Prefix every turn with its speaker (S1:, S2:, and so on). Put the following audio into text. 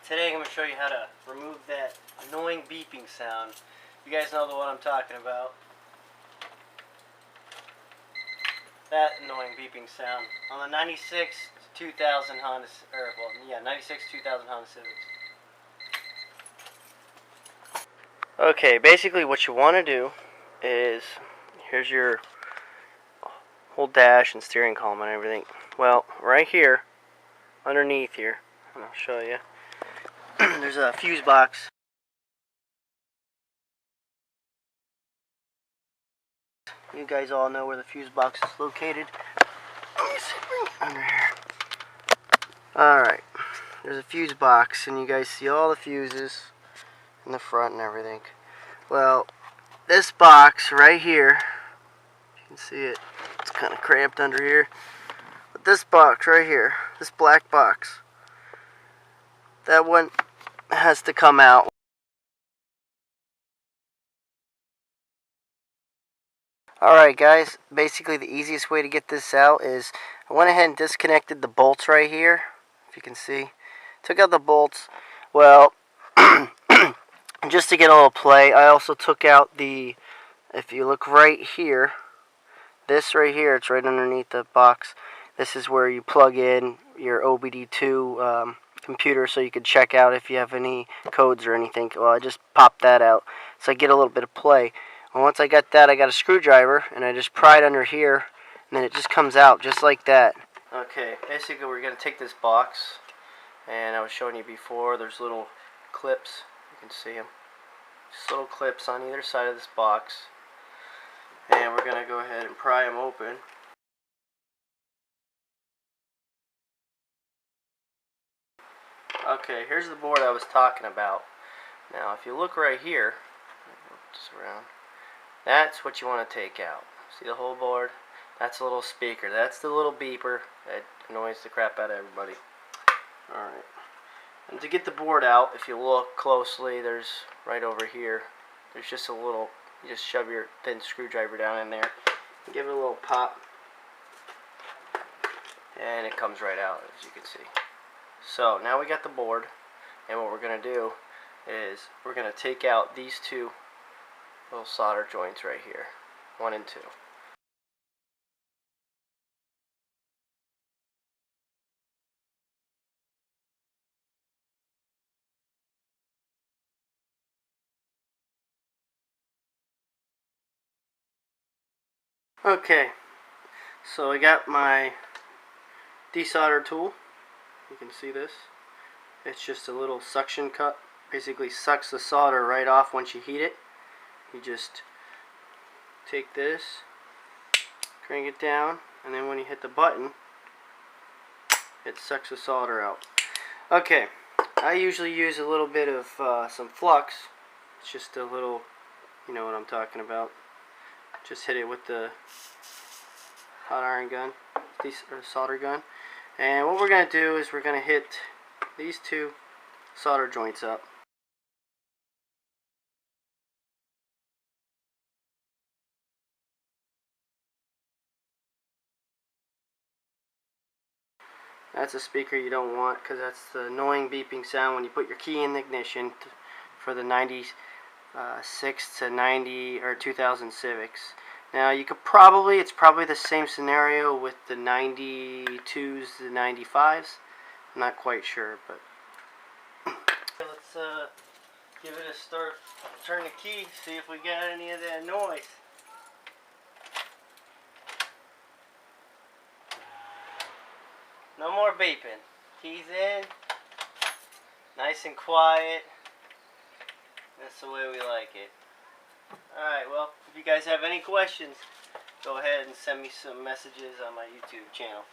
S1: Today I'm going to show you how to remove that annoying beeping sound. You guys know the one I'm talking about. That annoying beeping sound on the 96 2000 Honda, 96 2000 Honda Civics. Okay, basically what you want to do is, here's your whole dash and steering column and everything. Well, right here, underneath here, and I'll show you, there's a fuse box. You guys all know where the fuse box is located. Let me see, bring it under here. Alright, there's a fuse box, and you guys see all the fuses in the front and everything. Well, this box right here, you can see it, it's kind of cramped under here. But this box right here, this black box, that one has to come out. Alright guys, basically the easiest way to get this out is I went ahead and disconnected the bolts right here, if you can see. Took out the bolts. Well, just to get a little play, I also took out the, if you look right here, this right here, it's right underneath the box. This is where you plug in your OBD2 computer so you can check out if you have any codes or anything. Well, I just popped that out so I get a little bit of play. And once I got that, I got a screwdriver and I just pry it under here, and then it just comes out just like that. Okay, basically we're going to take this box, and I was showing you before, there's little clips, you can see them, just little clips on either side of this box, and we're going to go ahead and pry them open. Okay, here's the board I was talking about. Now if you look right here, just around, that's what you want to take out. See the whole board? That's a little speaker. That's the little beeper that annoys the crap out of everybody. Alright. And to get the board out, if you look closely, there's right over here, there's just a little, you just shove your thin screwdriver down in there, and give it a little pop, and it comes right out, as you can see. So now we got the board, and what we're going to do is we're going to take out these two little solder joints right here, 1 and 2. Okay, so I got my desolder tool. You can see this. It's just a little suction cup. Basically sucks the solder right off once you heat it. You just take this, crank it down, and then when you hit the button, it sucks the solder out. Okay, I usually use a little bit of some flux. It's just a little, you know what I'm talking about. Just hit it with the hot iron gun, or solder gun. And what we're going to do is we're going to hit these two solder joints up. That's a speaker you don't want, because that's the annoying beeping sound when you put your key in the ignition for the 96 to 90 or 2000 Civics. Now you could probably, it's probably the same scenario with the 92s, the 95s. I'm not quite sure, but let's give it a start. Turn the key, see if we got any of that noise. No more beeping. Keys in. Nice and quiet. That's the way we like it. Alright, well, if you guys have any questions, go ahead and send me some messages on my YouTube channel.